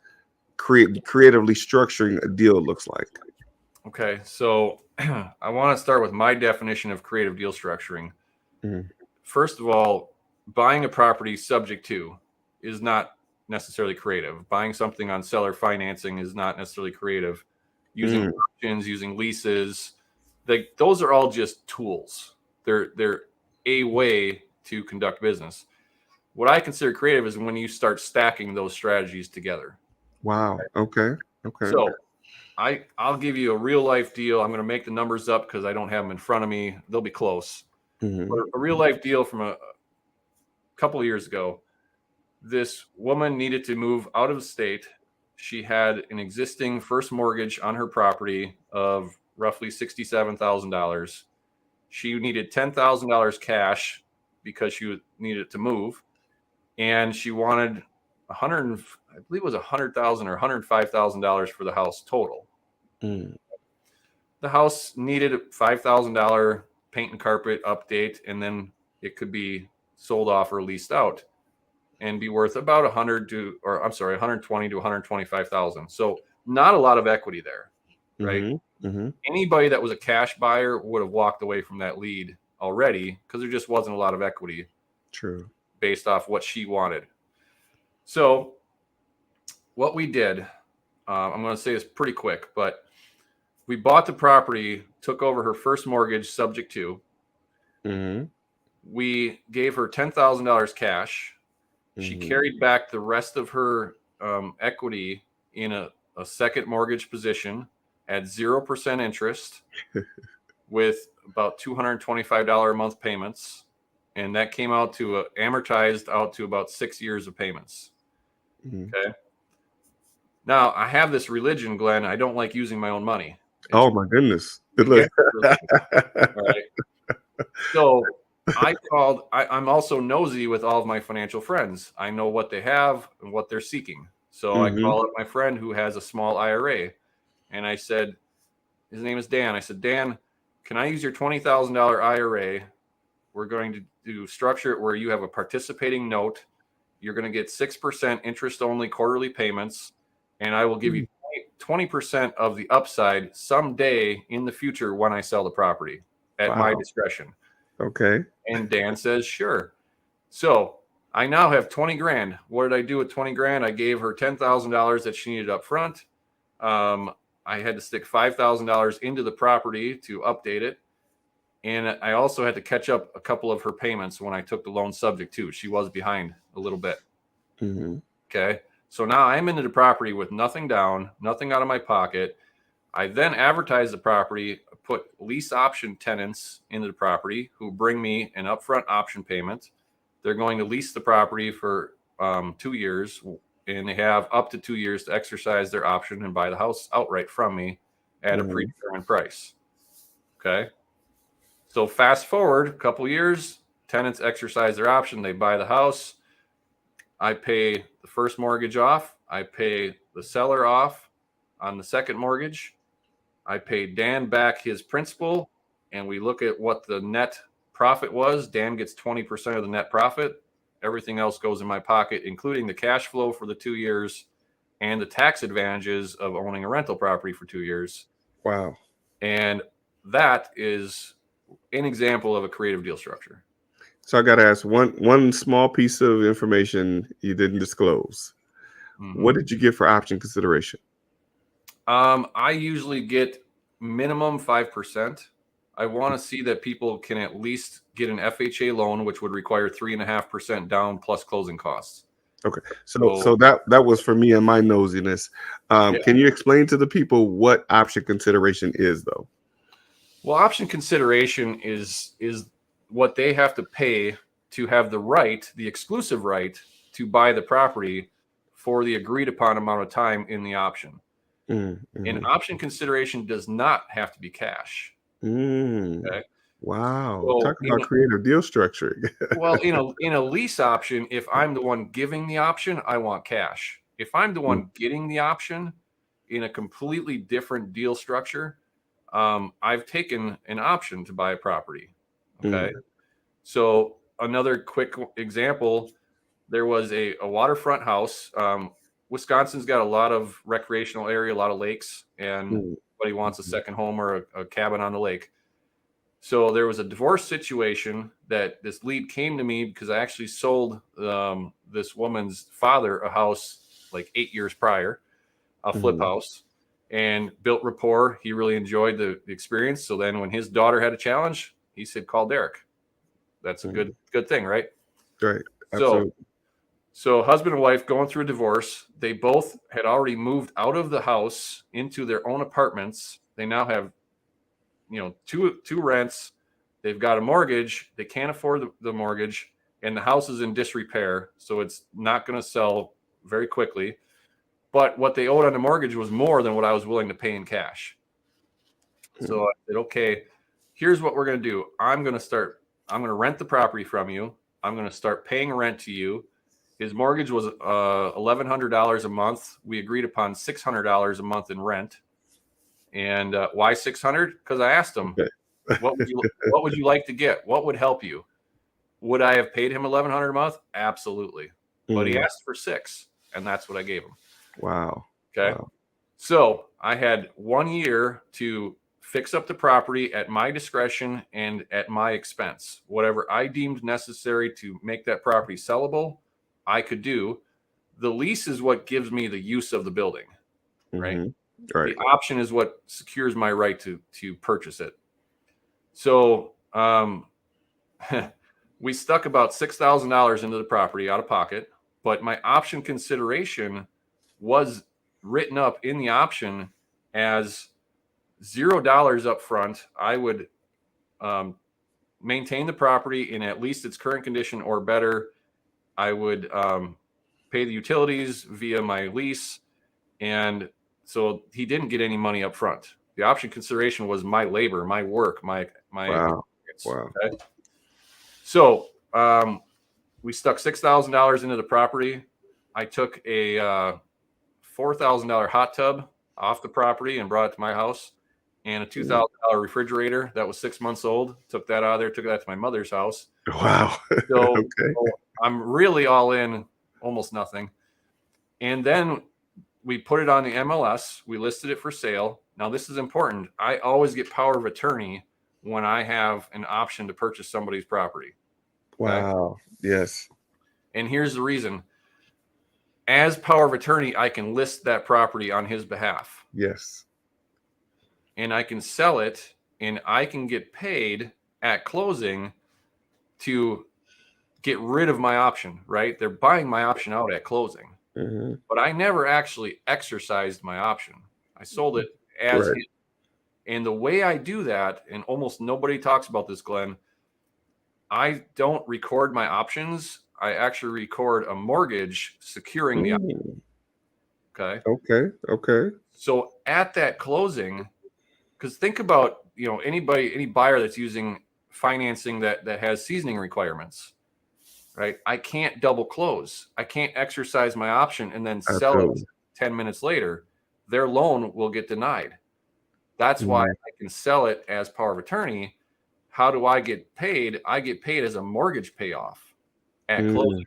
creatively structuring a deal looks like. Okay, so I want to start with my definition of creative deal structuring. First of all, buying a property subject to is not necessarily creative. Buying something on seller financing is not necessarily creative. Using options, using leases, those are all just tools. They're a way to conduct business. What I consider creative is when you start stacking those strategies together. Wow. Okay. So I'll give you a real life deal. I'm going to make the numbers up because I don't have them in front of me. They'll be close. But a real life deal from a couple of years ago. This woman needed to move out of the state. She had an existing first mortgage on her property of roughly $67,000. She needed $10,000 cash because she needed to move, and she wanted I believe it was $100,000 or $105,000 for the house total. The house needed a $5,000 paint and carpet update, and then it could be sold off or leased out and be worth about 120 to 125,000. So not a lot of equity there, right? Anybody that was a cash buyer would have walked away from that lead already because there just wasn't a lot of equity. True. Based off what she wanted. So what we did, I'm going to say this pretty quick, but we bought the property, took over her first mortgage subject to. We gave her $10,000 cash. She carried back the rest of her equity in a second mortgage position at 0% interest with about $225 a month payments. And that came out to amortized out to about 6 years of payments. Okay. Now I have this religion, Glenn. I don't like using my own money. Oh my goodness. All right. So I called. I'm also nosy with all of my financial friends. I know what they have and what they're seeking. So I call up my friend who has a small IRA, and I said, his name is Dan. I said, Dan, can I use your $20,000 IRA? We're going to structure it where you have a participating note. You're going to get 6% interest only quarterly payments, and I will give you 20% of the upside someday in the future when I sell the property at my discretion. Okay. And Dan says, sure. So I now have 20 grand. What did I do with 20 grand? I gave her $10,000 that she needed up front. I had to stick $5,000 into the property to update it. And I also had to catch up a couple of her payments when I took the loan subject to. She was behind a little bit. Okay. So now I'm into the property with nothing down, nothing out of my pocket. I then advertise the property, put lease option tenants into the property who bring me an upfront option payment. They're going to lease the property for 2 years, and they have up to 2 years to exercise their option and buy the house outright from me at a predetermined price. Okay. So fast forward a couple years, tenants exercise their option. They buy the house. I pay the first mortgage off. I pay the seller off on the second mortgage. I pay Dan back his principal, and we look at what the net profit was. Dan gets 20% of the net profit. Everything else goes in my pocket, including the cash flow for the 2 years and the tax advantages of owning a rental property for 2 years. Wow. And that is an example of a creative deal structure. So I got to ask one small piece of information you didn't disclose. Mm-hmm. What did you get for option consideration? I usually get minimum 5%. I want to see that people can at least get an FHA loan, which would require 3.5% down plus closing costs. Okay, so that was for me and my nosiness. Yeah. Can you explain to the people what option consideration is, though? Well, option consideration is what they have to pay to have the right, the exclusive right, to buy the property for the agreed upon amount of time in the option. Mm-hmm. An option consideration does not have to be cash. Okay. Wow. So Talk about creative deal structuring. Well, in a lease option, if I'm the one giving the option, I want cash. If I'm the one getting the option in a completely different deal structure, I've taken an option to buy a property. Okay. So another quick example, there was a waterfront house. Wisconsin's got a lot of recreational area, a lot of lakes, and everybody wants a second home or a cabin on the lake. So there was a divorce situation that this lead came to me because I actually sold this woman's father a house like 8 years prior, a flip house, and built rapport. He really enjoyed the experience. So then when his daughter had a challenge, he said, call Derek. That's a good thing, right? Right. Absolutely. So husband and wife going through a divorce. They both had already moved out of the house into their own apartments. They now have two rents. They've got a mortgage. They can't afford the mortgage, and the house is in disrepair, so it's not going to sell very quickly. But what they owed on the mortgage was more than what I was willing to pay in cash. So I said, okay, here's what we're going to do. I'm going to rent the property from you. I'm going to start paying rent to you. His mortgage was $1,100 a month. We agreed upon $600 a month in rent. And why 600? Because I asked him, what would you like to get? What would help you? Would I have paid him $1,100 a month? Absolutely. But he asked for $600, and that's what I gave him. Wow. Okay. Wow. So I had 1 year to fix up the property at my discretion and at my expense. Whatever I deemed necessary to make that property sellable, I could do. The lease is what gives me the use of the building, right? Right. The option is what secures my right to purchase it. So we stuck about $6,000 into the property out of pocket, but my option consideration was written up in the option as $0 up front. I would maintain the property in at least its current condition or better. I would pay the utilities via my lease, and so he didn't get any money up front. The option consideration was my labor, my work, my Wow. Okay? So we stuck $6,000 into the property. I took a $4,000 hot tub off the property and brought it to my house, and a $2,000 refrigerator that was 6 months old. Took that out of there, took that to my mother's house. Wow. So, Okay. so I'm really all in, almost nothing. And then we put it on the MLS. We listed it for sale. Now, this is important. I always get power of attorney when I have an option to purchase somebody's property. Okay? Wow. Yes. And here's the reason. As power of attorney, I can list that property on his behalf. Yes. And I can sell it, and I can get paid at closing to get rid of my option, right? They're buying my option out at closing. But I never actually exercised my option. I sold it as right. is. And the way I do that, and almost nobody talks about this, Glenn, I don't record my options. I actually record a mortgage securing the option. Okay. Okay. So at that closing, because think about, any buyer that's using financing that has seasoning requirements, right? I can't double close. I can't exercise my option and then sell it Absolutely. 10 minutes later. Their loan will get denied. That's why Mm, I can sell it as power of attorney. How do I get paid? I get paid as a mortgage payoff at mm, closing.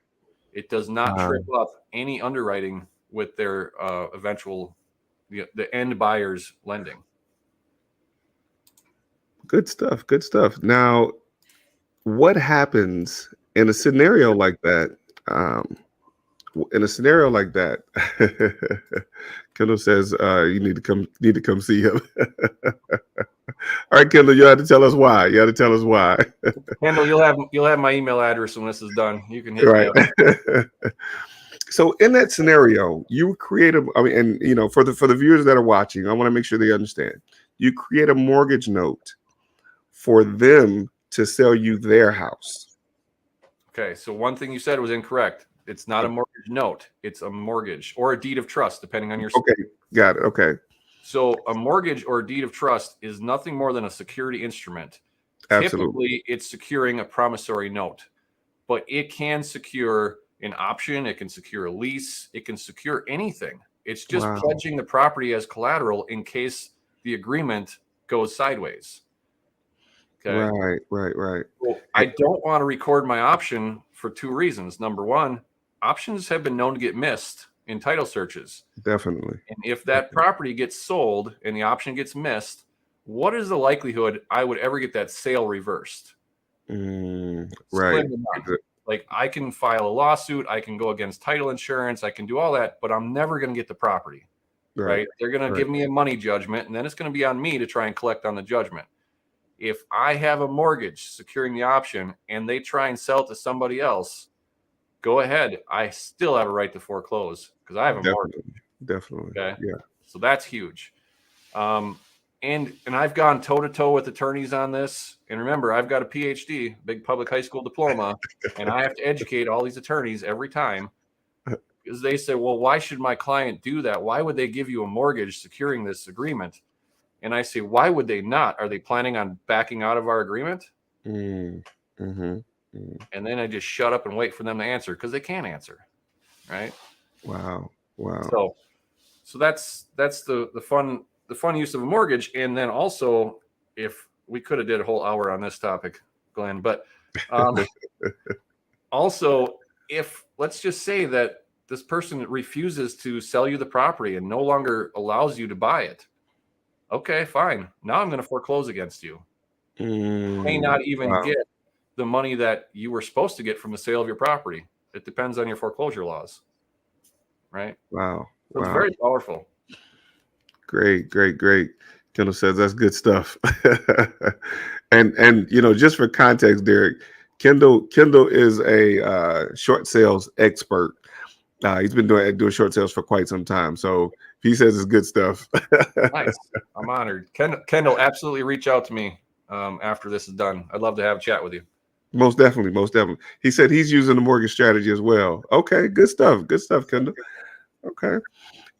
It does not wow. trip up any underwriting with their eventual the end buyer's lending. Good stuff. Good stuff. Now, what happens in a scenario like that? Um, in a scenario like that, Kendall says you need to come see him. All right, Kendall, you have to tell us why. You have to tell us why. Kendall, you'll have my email address when this is done. You can hit me Right. up. So in that scenario, you create a, I mean, and you know, for the viewers that are watching, I want to make sure they understand. You create a mortgage note for them to sell you their house. Okay, so one thing you said was incorrect. It's not a mortgage note. It's a mortgage or a deed of trust, depending on your. Okay, got it. Okay, So a mortgage or a deed of trust is nothing more than a security instrument. absolutely. Typically, it's securing a promissory note, but it can secure an option. It can secure a lease. It can secure anything. It's just Wow. pledging the property as collateral in case the agreement goes sideways. Okay. Right, right, right. Well, Eh, I don't want to record my option for two reasons. Number one, options have been known to get missed in title searches. Definitely. And if that property gets sold and the option gets missed, what is the likelihood I would ever get that sale reversed? Right. Slim to none. Like I can file a lawsuit, I can go against title insurance, I can do all that, but I'm never going to get the property. Right? They're going to Right. give me a money judgment, and then it's going to be on me to try and collect on the judgment. If I have a mortgage securing the option and they try and sell it to somebody else, go ahead. I still have a right to foreclose because I have a mortgage. Definitely. Okay. Yeah. So that's huge. And I've gone toe to toe with attorneys on this. And remember, I've got a PhD, big public high school diploma, and I have to educate all these attorneys every time because they say, well, why should my client do that? Why would they give you a mortgage securing this agreement? And I say, why would they not? Are they planning on backing out of our agreement? Mm, mm-hmm, mm. And then I just shut up and wait for them to answer because they can't answer. Right. Wow. Wow. So that's the fun use of a mortgage. And then also, if we could have did a whole hour on this topic, Glenn, but also if let's just say that this person refuses to sell you the property and no longer allows you to buy it. Okay, fine. Now I'm going to foreclose against you. You may not even Wow. get the money that you were supposed to get from the sale of your property. It depends on your foreclosure laws. Right. Wow. So it's Wow. very powerful. Great, great, great. Kendall says that's good stuff. and you know, just for context, Derek, Kendall is a short sales expert. He's been doing short sales for quite some time. So he says it's good stuff. Nice. I'm honored. Kendall, absolutely reach out to me after this is done. I'd love to have a chat with you. Most definitely, most definitely. He said he's using the mortgage strategy as well. Okay, good stuff. Good stuff, Kendall. Okay.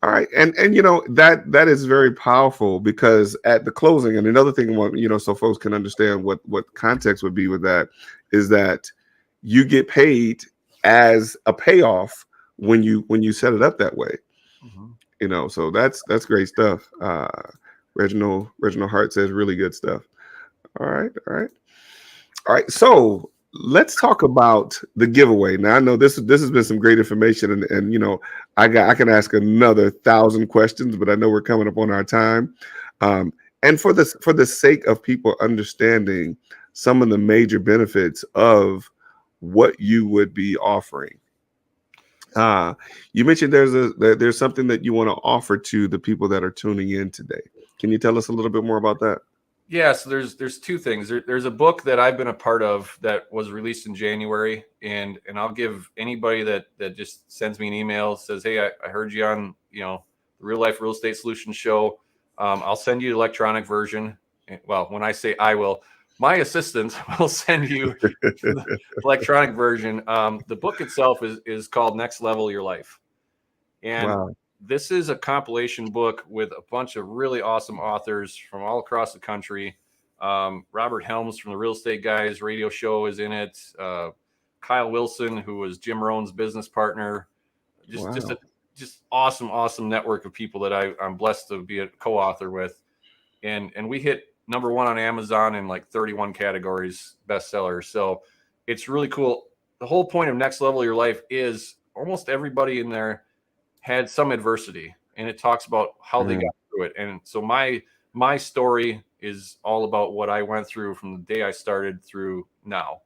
All right, and you know that is very powerful because at the closing, and another thing, you know, so folks can understand what context would be with that is that you get paid as a payoff when you set it up that way. Mm-hmm. You know, so that's great stuff. Reginald Hart says really good stuff. All right, all right, all right. So let's talk about the giveaway. Now I know this has been some great information, and you know I can ask another 1,000 questions, but I know we're coming up on our time. And for the sake of people understanding some of the major benefits of what you would be offering, you mentioned there's something that you want to offer to the people that are tuning in today. Can you tell us a little bit more about that? Yeah, so there's two things. There's a book that I've been a part of that was released in January, and I'll give anybody that just sends me an email, says, hey, I heard you on the Real Life Real Estate Solutions show. I'll send you the electronic version. Well, when I say I will, my assistant will send you the electronic version. The book itself is called Next Level Your Life. And Wow. this is a compilation book with a bunch of really awesome authors from all across the country. Robert Helms from the Real Estate Guys radio show is in it. Kyle Wilson, who was Jim Rohn's business partner. Just awesome network of people that I'm blessed to be a co-author with. And we hit #1 on Amazon in like 31 categories, bestseller. So it's really cool. The whole point of Next Level Your Life is almost everybody in there had some adversity, and it talks about how they got through it. And so my story is all about what I went through from the day I started through now.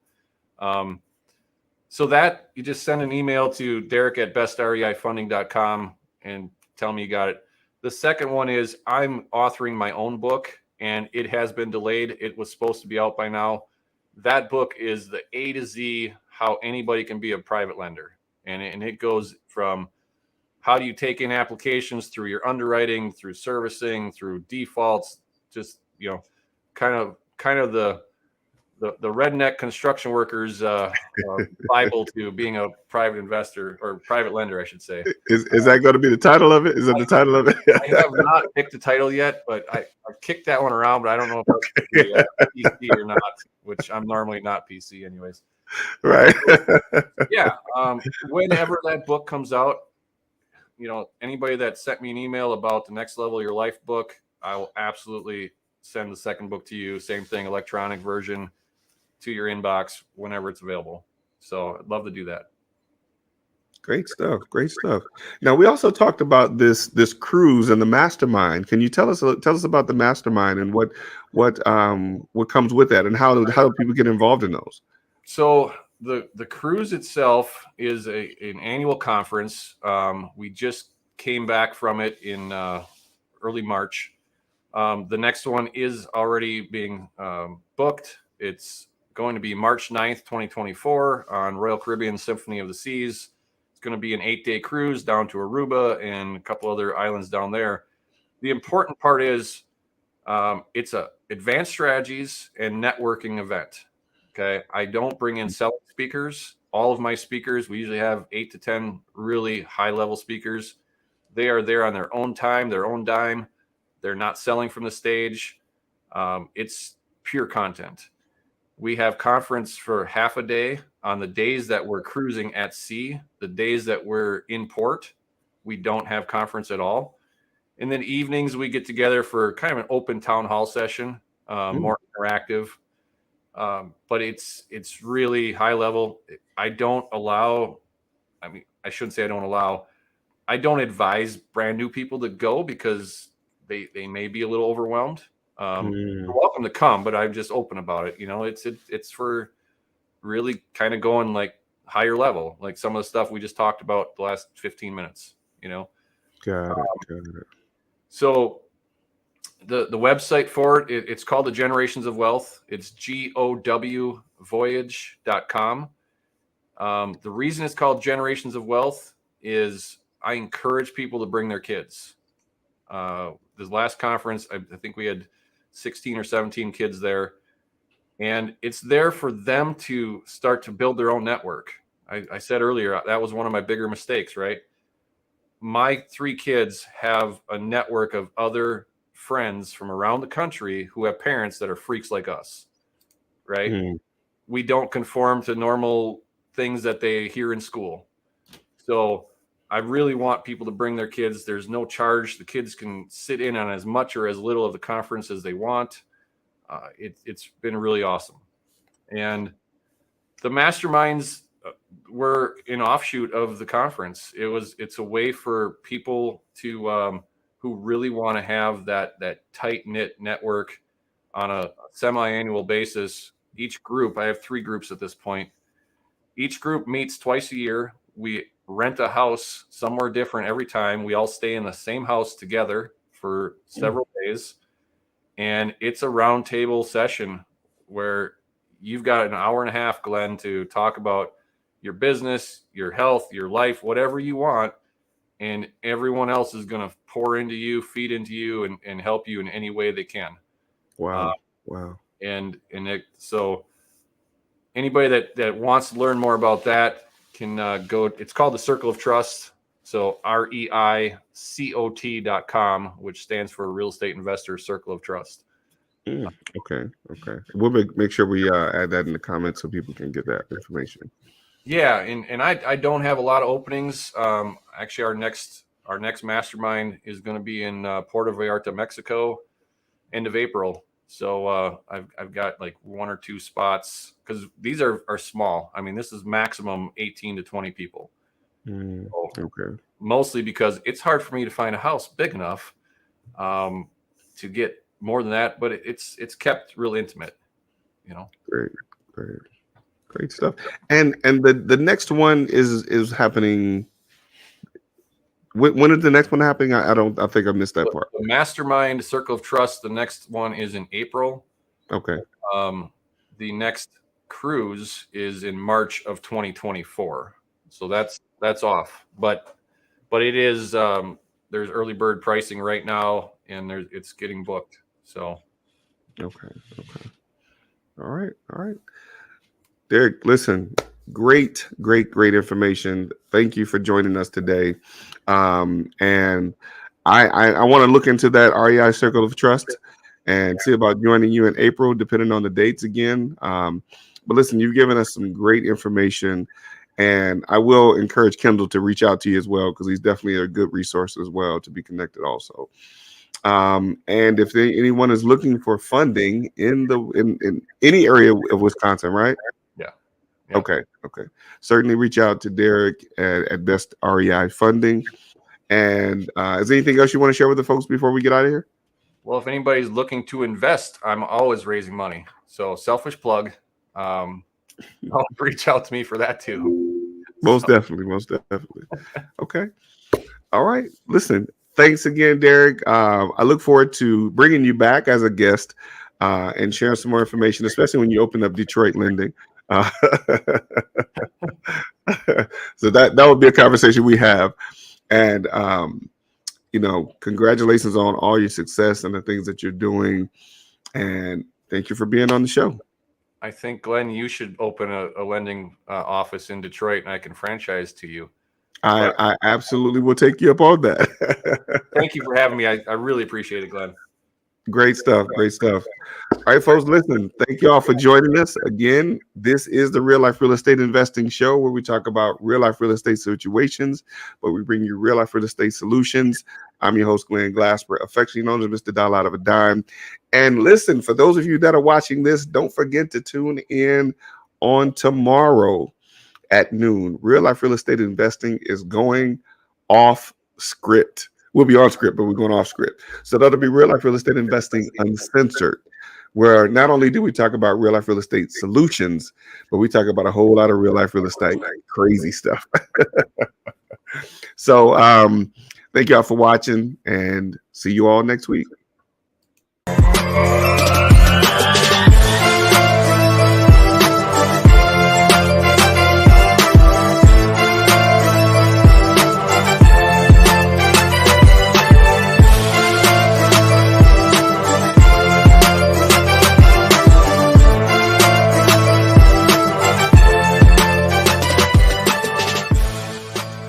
So that you just send an email to Derek@bestreifunding.com and tell me you got it. The second one is I'm authoring my own book, and it has been delayed. It was supposed to be out by now. That book is the A to Z, how anybody can be a private lender. And it goes from how do you take in applications through your underwriting, through servicing, through defaults, just, kind of the redneck construction workers Bible to being a private investor or private lender, I should say. Is that going to be the title of it? Is that the title of it? I have not picked the title yet, but I've kicked that one around, but I don't know if that's PC or not, which I'm normally not PC anyways. Right. Yeah. Whenever that book comes out, anybody that sent me an email about the Next Level Your Life book, I will absolutely send the second book to you. Same thing, electronic version to your inbox whenever it's available. So I'd love to do that. Great stuff. Now, we also talked about this cruise and the mastermind. Can you tell us about the mastermind and what comes with that, and how do people get involved in those? So the cruise itself is an annual conference. We just came back from it in early March. The next one is already being booked. It's going to be March 9th, 2024 on Royal Caribbean Symphony of the Seas. It's going to be an 8-day cruise down to Aruba and a couple other islands down there. The important part is it's a advanced strategies and networking event. Okay. I don't bring in selling speakers. All of my speakers, we usually have 8 to 10 really high level speakers. They are there on their own time, their own dime. They're not selling from the stage. It's pure content. We have conference for half a day on the days that we're cruising at sea. The days that we're in port, we don't have conference at all. And then evenings we get together for kind of an open town hall session, more interactive. But it's really high level. I don't advise brand new people to go because they may be a little overwhelmed. You're welcome to come, but I'm just open about it. It's for really kind of going like higher level, like some of the stuff we just talked about the last 15 minutes, Got it. So the website for it's called the Generations of Wealth. It's GOWvoyage.com. The reason it's called Generations of Wealth is I encourage people to bring their kids. This last conference, I think we had 16 or 17 kids there, and it's there for them to start to build their own network. I said earlier, that was one of my bigger mistakes, right? My 3 kids have a network of other friends from around the country who have parents that are freaks like us, right? We don't conform to normal things that they hear in school. So I really want people to bring their kids. There's no charge. The kids can sit in on as much or as little of the conference as they want. It's been really awesome. And the masterminds were an offshoot of the conference. It's a way for people to who really want to have that tight-knit network on a semi-annual basis. Each group, I have 3 groups at this point. Each group meets twice a year. We rent a house somewhere different every time. We all stay in the same house together for several days. And it's a round table session where you've got an hour and a half, Glenn, to talk about your business, your health, your life, whatever you want. And everyone else is going to pour into you, feed into you, and help you in any way they can. Wow. So anybody that wants to learn more about that can go. It's called the Circle of Trust. So REICOT.com, which stands for Real Estate Investor Circle of Trust. Okay. We'll make sure we add that in the comments so people can get that information. Yeah, and I don't have a lot of openings. Actually, our next mastermind is going to be in Puerto Vallarta, Mexico, end of April. So I've got like 1 or 2 spots because these are small. I mean, this is maximum 18 to 20 people. So Okay. mostly because it's hard for me to find a house big enough to get more than that, but it's kept real intimate, you know. Great. Great. Great stuff. And the next one is happening. When is the next one happening? I think I missed that part. The Mastermind Circle of Trust, the next one is in April. Okay. The next cruise is in March of 2024. So that's off. But it is there's early bird pricing right now, and it's getting booked. So Okay. Okay. All right. All right. Derek, listen, great information. Thank you for joining us today. And I want to look into that REI Circle of Trust and see about joining you in April, depending on the dates again. But listen, you've given us some great information, and I will encourage Kendall to reach out to you as well, because he's definitely a good resource as well to be connected also. And if anyone is looking for funding in any area of Wisconsin, right? yeah. Okay. Certainly reach out to Derek at Best REI Funding. And is there anything else you want to share with the folks before we get out of here? Well, if anybody's looking to invest, I'm always raising money. So selfish plug. Reach out to me for that too. Most definitely. Okay. All right. Listen, thanks again, Derek. I look forward to bringing you back as a guest and sharing some more information, especially when you open up Detroit Lending. So that would be a conversation we have. And congratulations on all your success and the things that you're doing. And thank you for being on the show. I think, Glenn, you should open a lending office in Detroit, and I can franchise to you. I absolutely will take you up on that. Thank you for having me. I really appreciate it, Glenn. Great stuff. All right, folks, listen, thank you all for joining us. Again, this is the Real Life Real Estate Investing Show, where we talk about real life real estate situations, but we bring you real life real estate solutions. I'm your host, Glenn Glasper, affectionately known as Mr. Dollar Out of a Dime. And listen, for those of you that are watching this, don't forget to tune in on tomorrow at noon. Real life real estate investing is going off script. We'll be on script, but we're going off script. So that'll be Real Life Real Estate Investing Uncensored, where not only do we talk about real life real estate solutions, but we talk about a whole lot of real life real estate crazy stuff. So thank y'all for watching, and see you all next week.